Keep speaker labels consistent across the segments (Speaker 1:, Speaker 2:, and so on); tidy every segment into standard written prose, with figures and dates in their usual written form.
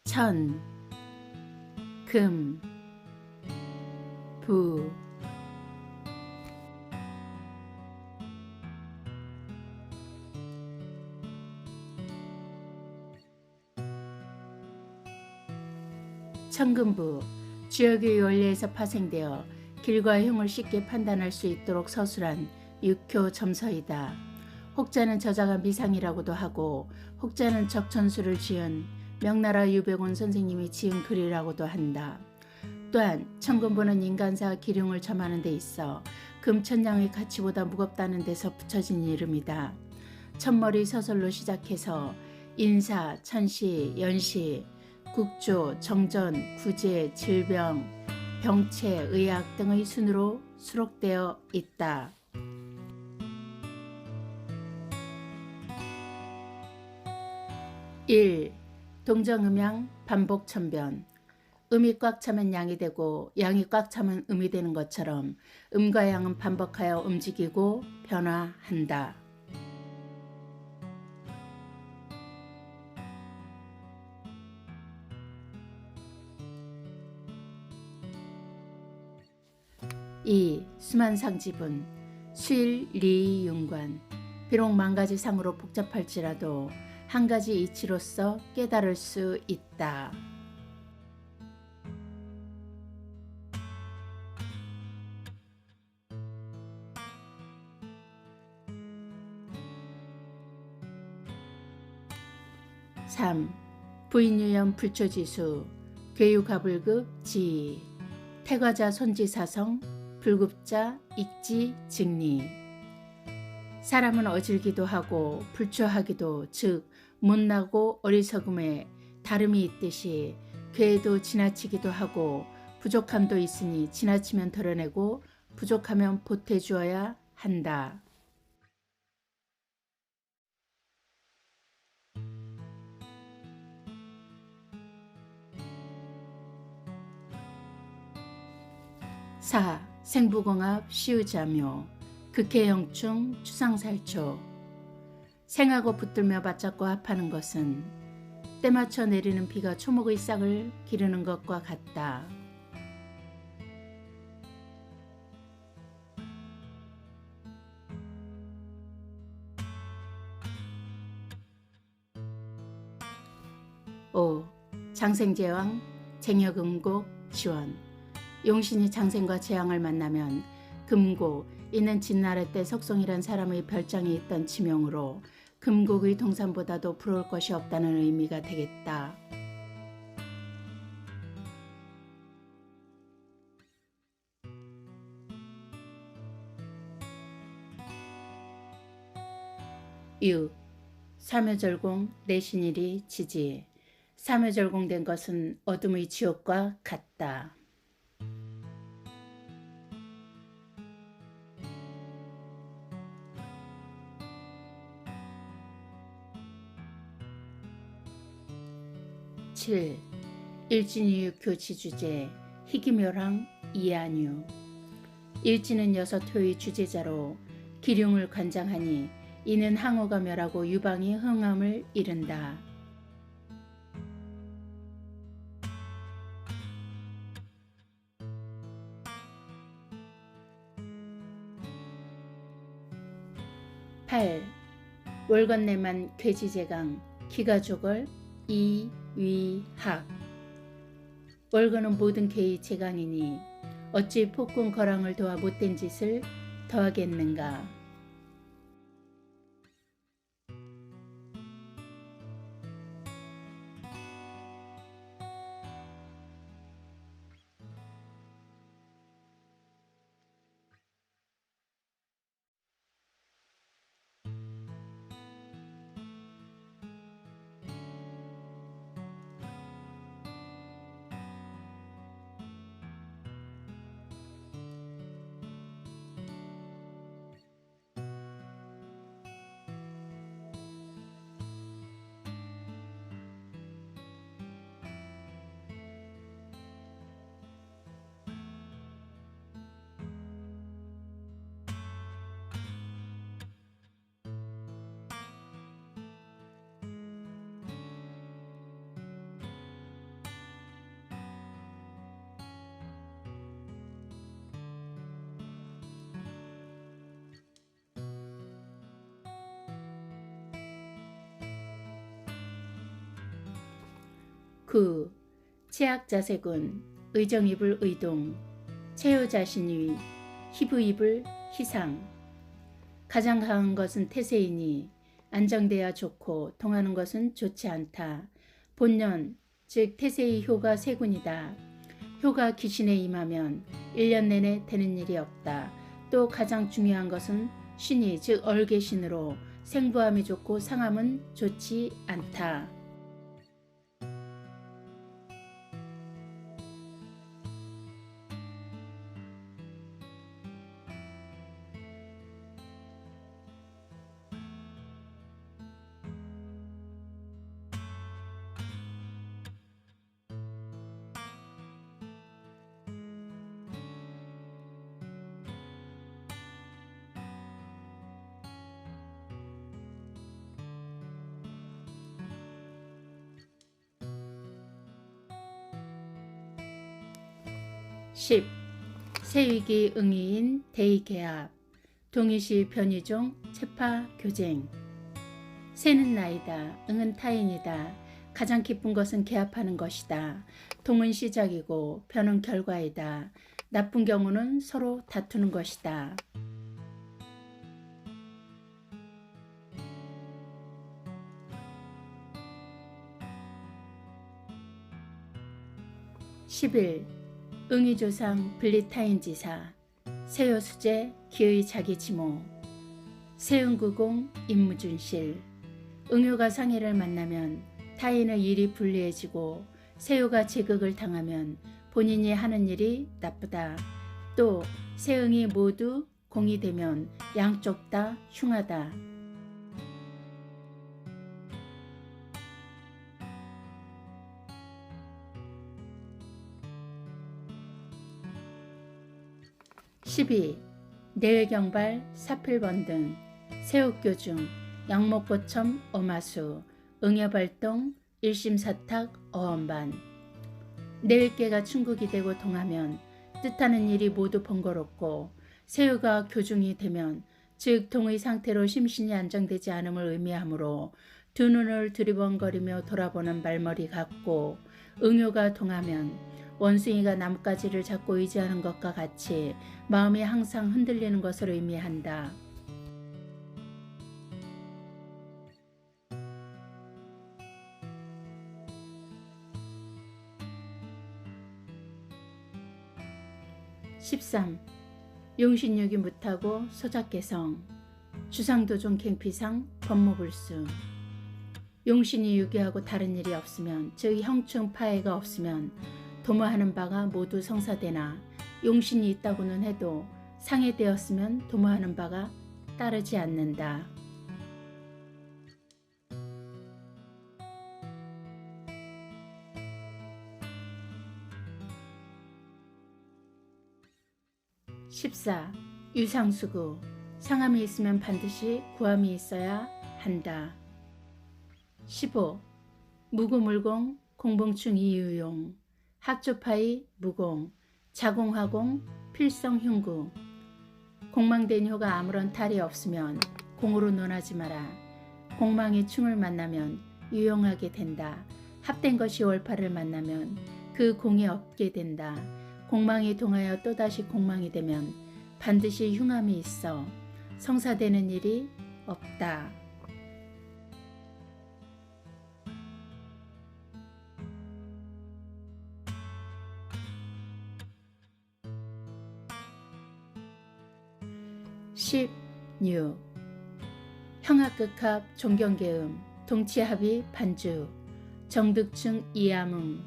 Speaker 1: 천, 금, 부. 천금부, 주역의 원리에서 파생되어 길과 흉을 쉽게 판단할 수 있도록 서술한 육효 점서이다. 혹자는 저자가 미상이라고도 하고 혹자는 적천수를 지은 명나라 유백운 선생님이 지은 글이라고도 한다. 또한 천금부는 인간사 기륭을 점하는 데 있어 금천냥의 가치보다 무겁다는 데서 붙여진 이름이다. 천머리 서설로 시작해서 인사, 천시, 연시, 국조, 정전, 구제, 질병, 병체, 의학 등의 순으로 수록되어 있다. 1. 동정음양 반복천변. 음이 꽉 차면 양이 되고 양이 꽉 차면 음이 되는 것처럼 음과 양은 반복하여 움직이고 변화한다. 2. 수만상지분. 수일리윤관. 비록 만가지 상으로 복잡할지라도 한 가지 이치로서 깨달을 수 있다. 3. 부인유연 불초지수. 괴유가불급 지. 태과자 손지사성. 불급자 익지 직리. 사람은 어질기도 하고 불초하기도, 즉 못나고 어리석음에 다름이 있듯이 괴도 지나치기도 하고 부족함도 있으니 지나치면 덜어내고 부족하면 보태주어야 한다. 4. 생부공합 시우자묘. 극해영충 추상살초. 생하고 붙들며 맞잡고 합하는 것은 때맞춰 내리는 비가 초목의 싹을 기르는 것과 같다. 5. 장생제왕 쟁여금곡 지원. 용신이 장생과 재왕을 만나면 금곡, 이는 진나라 때 석송이란 사람의 별장에 있던 지명으로 금곡의 동산보다도 부러울 것이 없다는 의미가 되겠다. 6. 사묘절공 내신일이 지지. 사묘절공된 것은 어둠의 지옥과 같다. 7. 일진이육효 지주제. 희기묘랑 이안유. 일진은 6효의 주제자로 기륭을 관장하니 이는 항우가 멸하고 유방이 흥함을 이른다. 8. 월건내만 괴지제강 기가조걸 이위학. 월건은 모든 괴의 제강이니 어찌 폭군 거랑을 도와 못된 짓을 더하겠는가. 구. 체학자세군 의정입을 의동 체효자신위 희부입을 희상. 가장 강한 것은 태세이니 안정돼야 좋고 동하는 것은 좋지 않다. 본년 즉 태세의 효가 세군이다. 효가 기신에 임하면 1년 내내 되는 일이 없다. 또 가장 중요한 것은 신이 즉 얼개신으로 생부함이 좋고 상함은 좋지 않다. 10. 세위기 응이인 대의개합 동의시 변의종 체파 교쟁. 세는 나이다. 응은 타인이다. 가장 기쁜 것은 개합하는 것이다. 동은 시작이고 변은 결과이다. 나쁜 경우는 서로 다투는 것이다. 11. 응의조상 블리타인지사 세요수제 기의 자기지모 세응구공 임무준실. 응효가 상해를 만나면 타인의 일이 불리해지고 세요가 제극을 당하면 본인이 하는 일이 나쁘다. 또 세응이 모두 공이 되면 양쪽 다 흉하다. 12. 내외경발 사필번등 세옥교중 양목보첨 어마수 응여발동 일심사탁 어언반. 내외계가 충국이 되고 동하면 뜻하는 일이 모두 번거롭고 세우가 교중이 되면 즉 동의 상태로 심신이 안정되지 않음을 의미하므로 두 눈을 두리번거리며 돌아보는 말머리 같고 응효가 동하면 원숭이가 나뭇가지를 잡고 의지하는 것과 같이 마음이 항상 흔들리는 것을 의미한다. 13. 용신육이 무타고 소작개성 주상도종 갱피상 법무불수. 용신이 유기하고 다른 일이 없으면 즉 형충 파해가 없으면 도모하는 바가 모두 성사되나 용신이 있다고는 해도 상해되었으면 도모하는 바가 따르지 않는다. 14. 유상수구 상함이 있으면 반드시 구함이 있어야 한다. 15. 무구물공 공봉충 이유용 학조파이 무공 자공화공 필성흉구. 공망된 효가 아무런 탈이 없으면 공으로 논하지 마라. 공망이 충을 만나면 유용하게 된다. 합된 것이 월파를 만나면 그 공이 없게 된다. 공망이 동하여 또다시 공망이 되면 반드시 흉함이 있어 성사되는 일이 없다. 16. 형합극합 종경계음 동치합이 반주 정득충 이암음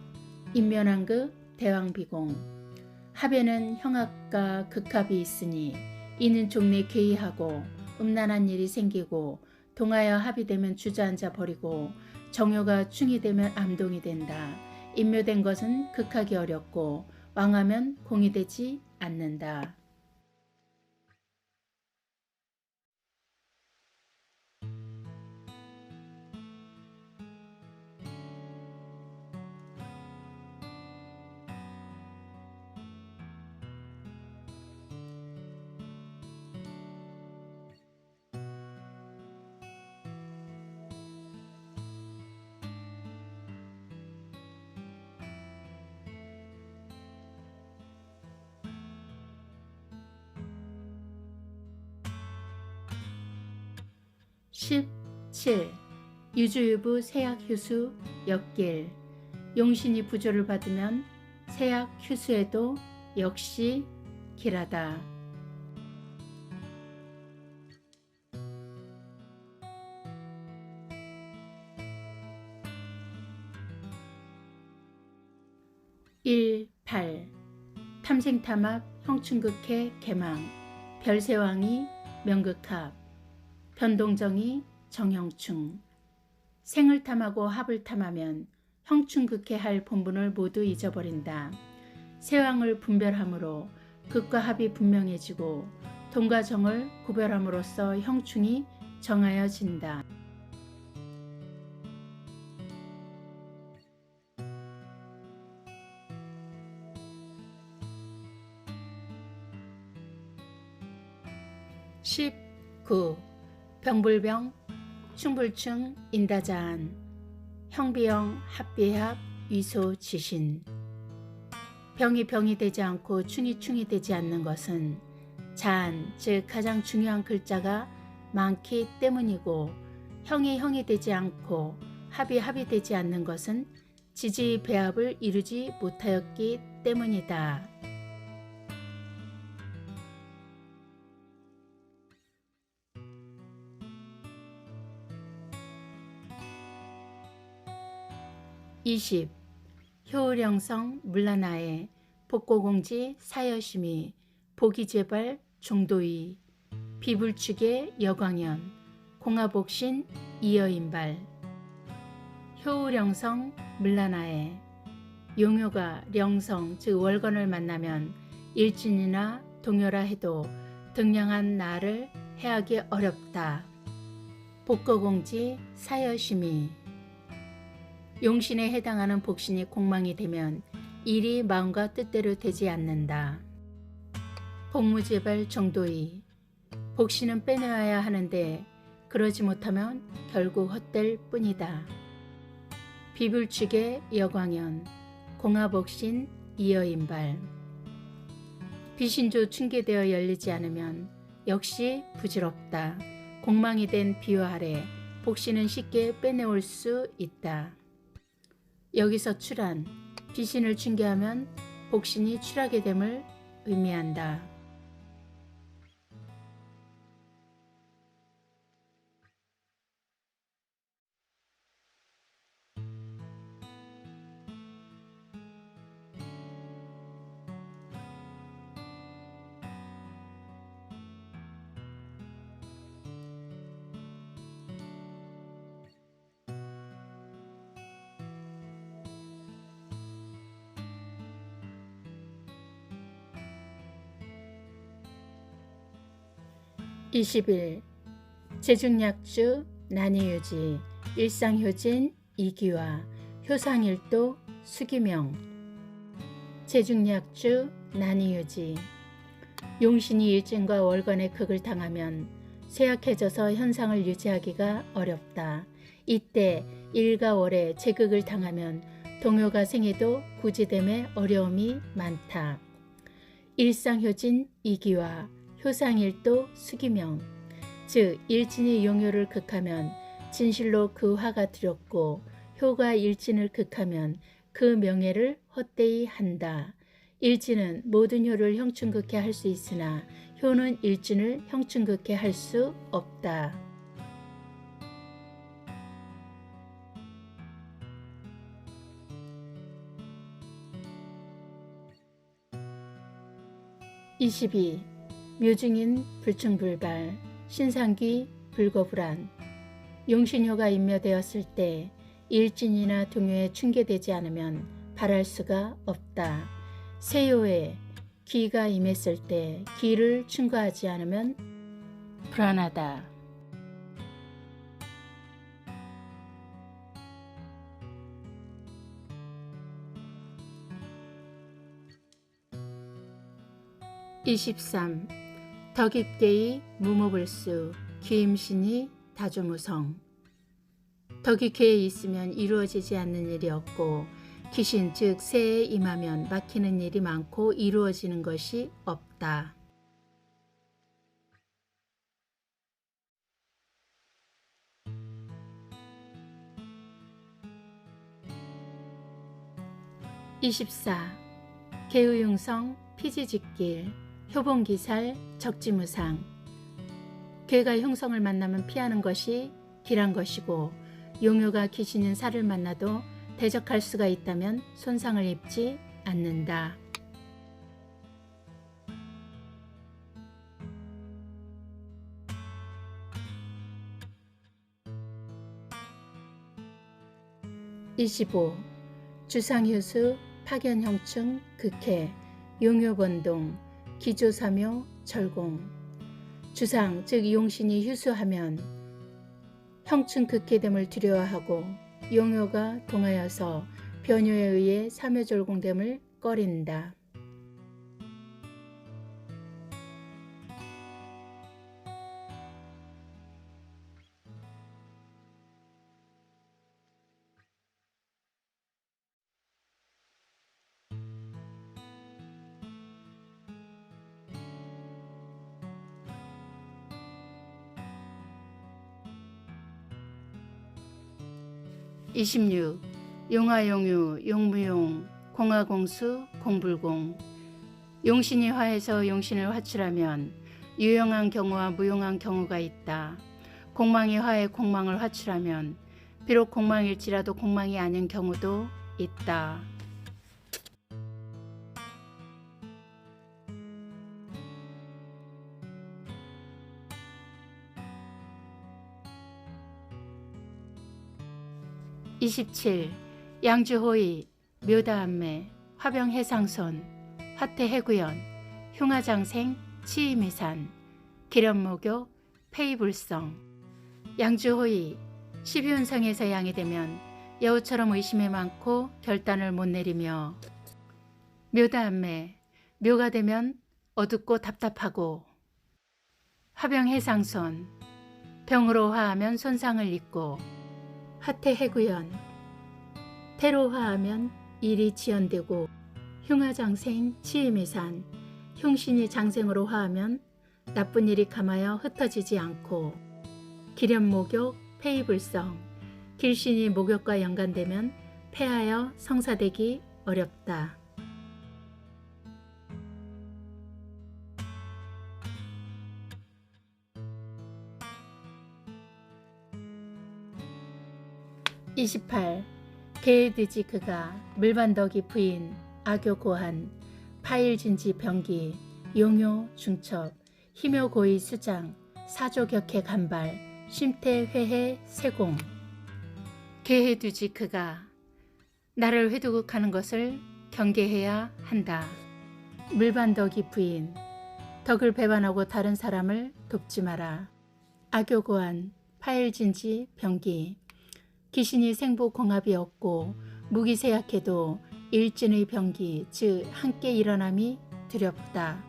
Speaker 1: 인면왕극 대왕비공. 합에는 형합과 극합이 있으니 이는 종래 괴이하고 음란한 일이 생기고 동하여 합이 되면 주저앉아 버리고 정효가 충이 되면 암동이 된다. 인묘된 것은 극하기 어렵고 왕하면 공이 되지 않는다. 17. 유주유부 세약휴수 역길. 용신이 부조를 받으면 세약휴수에도 역시 길하다. (1) 8. 탐생탐합 형충극회 개망. 별세왕이 명극합. 변동정이 정형충. 생을 탐하고 합을 탐하면 형충극회 할 본분을 모두 잊어버린다. 세왕을 분별함으로 극과 합이 분명해지고 동과 정을 구별함으로써 형충이 정하여진다. (19) 병불병 충불충 인다자한. 형비형 합비합 위소지신. 병이 병이 되지 않고 충이 충이 되지 않는 것은 자한 즉 가장 중요한 글자가 많기 때문이고, 형이 형이 되지 않고 합이 합이 되지 않는 것은 지지 배합을 이루지 못하였기 때문이다. (20) 효령성 물라나에 복고공지 사여심이 보기재발 종도이. 비불축의 여광연 공화복신 이여인발. 효령성 물라나에. 용효가 령성 즉 월건을 만나면 일진이나 동요라 해도 등량한 나를 해하기 어렵다. 복거공지 사여심이. 용신에 해당하는 복신이 공망이 되면 일이 마음과 뜻대로 되지 않는다. 복무재발 정도이. 복신은 빼내어야 하는데 그러지 못하면 결국 헛될 뿐이다. 비불축의 여광연 공화복신 이여인발. 비신조 충계되어 열리지 않으면 역시 부질없다. 공망이 된 비화 아래 복신은 쉽게 빼내올 수 있다. 여기서 출한 비신을 충계하면 복신이 출하게 됨을 의미한다. (21) 제중약주 난이유지 일상효진 이기화 효상일도 수기명. 제중약주 난이유지. 용신이 일진과 월건의 극을 당하면 쇠약해져서 현상을 유지하기가 어렵다. 이때 일과 월의 제극을 당하면 동요가 생해도 구지됨에 어려움이 많다. 일상효진 이기화 효상일도 수기명. 즉 일진이 용효를 극하면 진실로 그 화가 두렵고, 효가 일진을 극하면 그 명예를 헛되이 한다. 일진은 모든 효를 형충극해 할 수 있으나 효는 일진을 형충극해 할 수 없다. (22) 묘중인 불충불발 신상귀 불거불안. 용신효가 인묘되었을 때 일진이나 동요에 충계되지 않으면 발할 수가 없다. 세효에 귀가 임했을 때 귀를 충고하지 않으면 불안하다. (23) 덕입계의 무모불수 귀임신이 다조무성. 덕입계에 있으면 이루어지지 않는 일이 없고, 귀신 즉 새에 임하면 막히는 일이 많고 이루어지는 것이 없다. 24. 개의융성 피지직길 효봉기살 적지무상. 개가 흉성을 만나면 피하는 것이 길한 것이고, 용효가 귀신인 살을 만나도 대적할 수가 있다면 손상을 입지 않는다. 25. 주상효수 파견형충 극해 용효번동 기조사묘 절공. 주상 즉 용신이 휴수하면 형충 극해됨을 두려워하고, 용효가 동하여서 변효에 의해 사묘절공됨을 꺼린다. 26. 용화용유 용무용 공화공수 공불공. 용신이 화해서 용신을 화출하면 유용한 경우와 무용한 경우가 있다. 공망이 화해 공망을 화출하면 비록 공망일지라도 공망이 아닌 경우도 있다. 27. 양주호의 묘다암매 화병해상손 화태해구연 흉화장생 치이미산 기련목욕 폐이불성. 양주호의 12운성에서 양이 되면 여우처럼 의심이 많고 결단을 못 내리며, 묘다암매 묘가 되면 어둡고 답답하고, 화병해상손 병으로 화하면 손상을 입고, 화태해구연 태로 화하면 일이 지연되고, 흉화장생 치이미산 흉신이 장생으로 화하면 나쁜 일이 감하여 흩어지지 않고, 기련목욕 폐이불성 길신이 목욕과 연관되면 폐하여 성사되기 어렵다. 28. 게으드지 그가 물반덕이 부인 악교고한 파일진지 병기 용효 중첩 희묘고의 수장 사조격해 간발 쉼태회해 세공. 게으드지 그가 나를 회두국하는 것을 경계해야 한다. 물반덕이 부인 덕을 배반하고 다른 사람을 돕지 마라. 악교고한 파일진지 병기 귀신이 생보공합이 없고 무기세약해도 일진의 병기 즉 함께 일어남이 두렵다.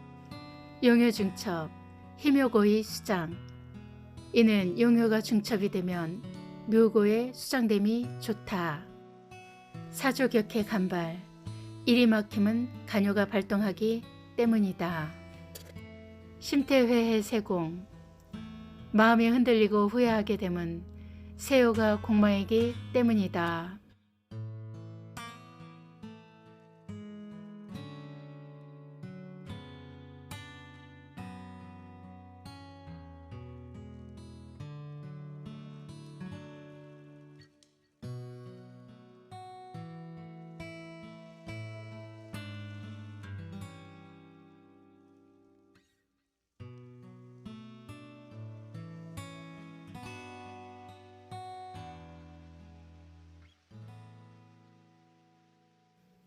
Speaker 1: 용효중첩 희묘고의 수장. 이는 용효가 중첩이 되면 묘고의 수장됨이 좋다. 사조격해 간발 일이 막힘은 간효가 발동하기 때문이다. 쉼태회해 세공 마음이 흔들리고 후회하게 됨은 세요가 공망이기 때문이다.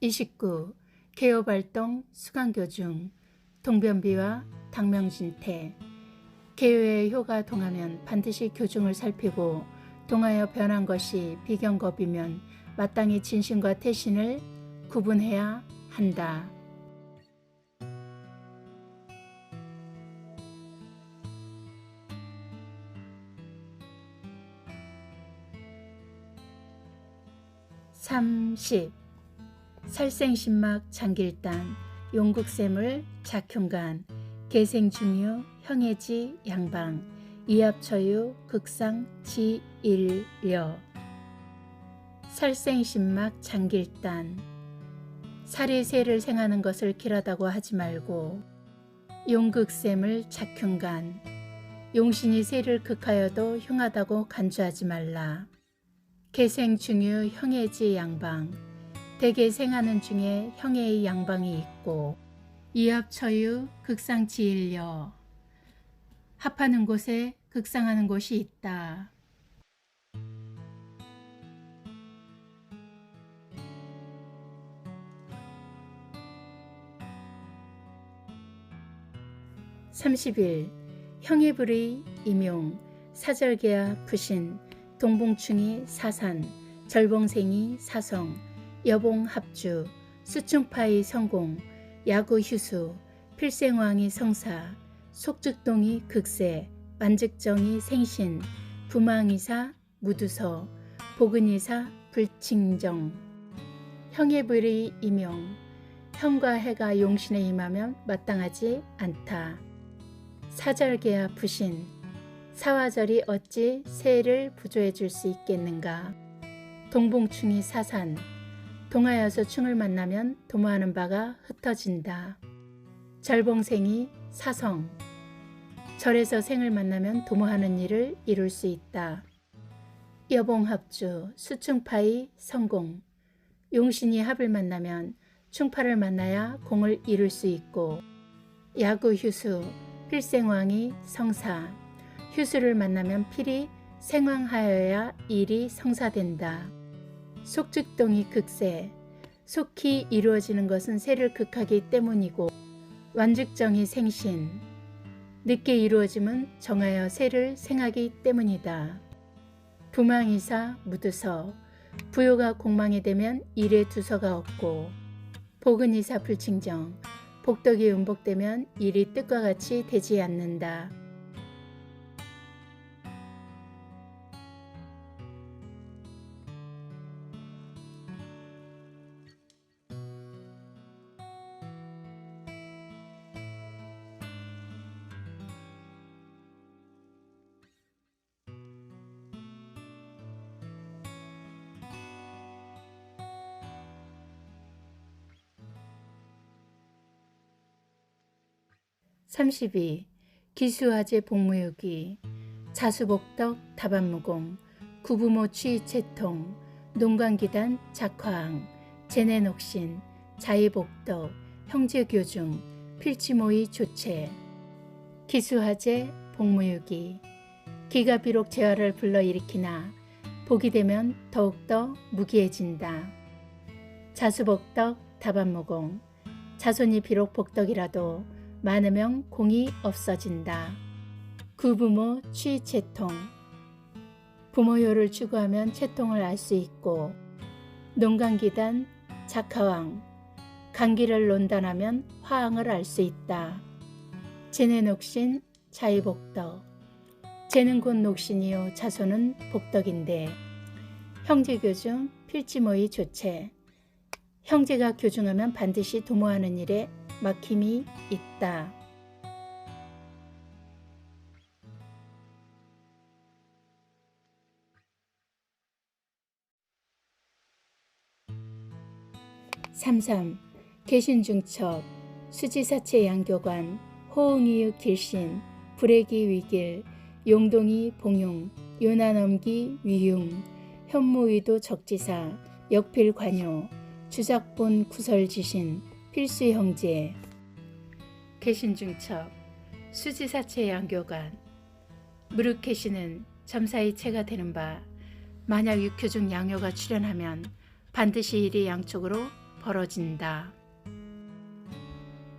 Speaker 1: 29. 개요발동 수강교중 동변비와 당명진태. 개요의 효가 동하면 반드시 교중을 살피고, 동하여 변한 것이 비경겁이면 마땅히 진신과 태신을 구분해야 한다. 30. 살생신막 장길단 용국샘을 작흉간 개생중유 형해지 양방 이합처유 극상 지일려. 살생신막 장길단 살이 새를 생하는 것을 길하다고 하지 말고 용극샘을 작흉간 용신이 새를 극하여도 흉하다고 간주하지 말라. 개생 중유 형해지 양방 대개 생하는 중에 형해의 양방이 있고 이합처유 극상지일려 합하는 곳에 극상하는 곳이 있다. (30일) 형해불의 임용 사절개와 부신 동봉충이 사산 절봉생이 사성 여봉합주 수충파의 성공 야구휴수 필생왕이 성사 속즉동이 극세 만즉정이 생신 부망이사 무두서 복은이사 불칭정 형해불의 임용 형과 해가 용신에 임하면 마땅하지 않다. 사절개와 부신 사화절이 어찌 새를 부조해 줄 수 있겠는가. 동봉충이 사산 동하여서 충을 만나면 도모하는 바가 흩어진다. 절봉생이 사성 절에서 생을 만나면 도모하는 일을 이룰 수 있다. 여봉합주 수충파의 성공 용신이 합을 만나면 충파를 만나야 공을 이룰 수 있고 야구휴수 필생왕이 성사 휴수를 만나면 필이 생왕하여야 일이 성사된다. 속즉동이 극세 속히 이루어지는 것은 새를 극하기 때문이고 완즉정이 생신 늦게 이루어짐은 정하여 새를 생하기 때문이다. 부망이사 무두서 부요가 공망이 되면 일에 두서가 없고 복은이사 불칭정 복덕이 음복되면 일이 뜻과 같이 되지 않는다. (32) 기수화재 복무유기 자수복덕 다반무공 구부모 취채통 농관기단 작화항 제내녹신 자의복덕 형제교중 필치모의 조체 기수화재 복무유기 기가 비록 재화를 불러일으키나 복이 되면 더욱더 무기해진다. 자수복덕 다반무공 자손이 비록 복덕이라도 많으면 공이 없어진다. 구부모 취채통 부모요를 추구하면 채통을 알 수 있고 농간기단 작화왕 강기를 논단하면 화왕을 알 수 있다. 제내녹신 자의복덕 제는 곧 녹신이요 자손은 복덕인데 형제교중 필지모의 조체 형제가 교중하면 반드시 도모하는 일에 막힘이 있다. (33) 계신중첩 수지사체 양교관 호응이유 길신 불애기 위길 용동이 봉용 요나넘기 위융 현무의도 적지사 역필관요 주작본 구설지신 필수형제 계신중첩 수지사체 양교관 무릇계시는 점사의 체가 되는 바 만약 육효중 양효가 출현하면 반드시 일이 양쪽으로 벌어진다.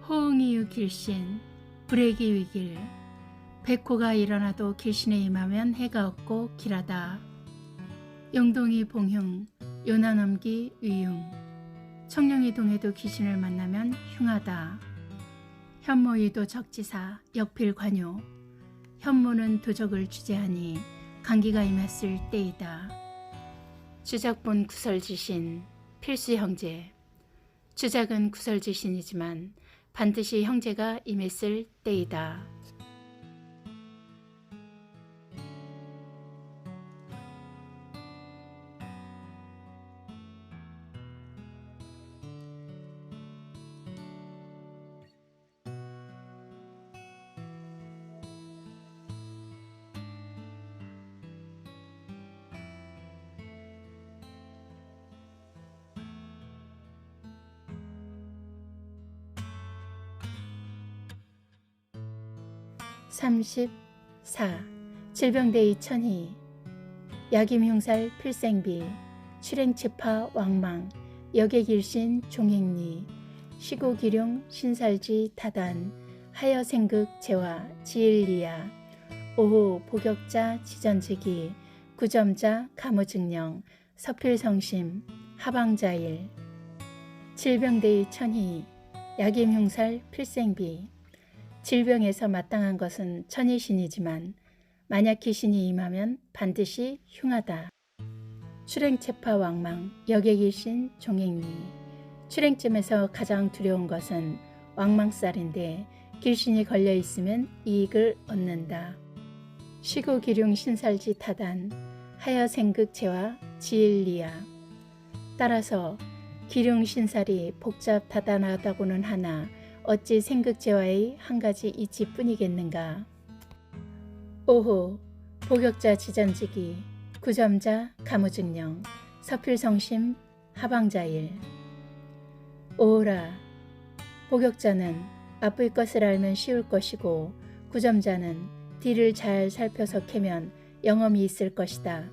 Speaker 1: 호응이유 길신 불애기 위길 백호가 일어나도 길신에 임하면 해가 없고 길하다. 용동이 봉흉 요나넘기 위융 청룡이 동해도 귀신을 만나면 흉하다. 현모의도 적지사 역필관요 현모는 도적을 주재하니 강기가 임했을 때이다. 주작본 구설지신 필수형제 주작은 구설지신이지만 반드시 형제가 임했을 때이다. 34. 질병대의 천희. 약임흉살 필생비. 출행체파 왕망. 역액일신 종행리. 시고기룡 신살지 타단. 하여생극 재화 지일리야. 오후 복역자 지전직이. 구점자 가무증령. 서필성심 하방자일. 질병대의 천희. 약임흉살 필생비. 질병에서 마땅한 것은 천희신이지만 만약 귀신이 임하면 반드시 흉하다. 출행체파 왕망 역액일신 종행리. 출행쯤에서 가장 두려운 것은 왕망살인데 길신이 걸려있으면 이익을 얻는다. 시고기룡 신살지 타단. 하여생극 재화 지일리야. 따라서 기룡신살이 복잡 다단하다고는 하나 어찌 생극재화의 한 가지 이치뿐이겠는가. 오후 복역자 지전직이. 구점자 가무증령. 서필성심 하방자일. 오호라. 복역자는 앞의 것을 알면 쉬울 것이고 구점자는 뒤를 잘 살펴서 캐면 영험이 있을 것이다.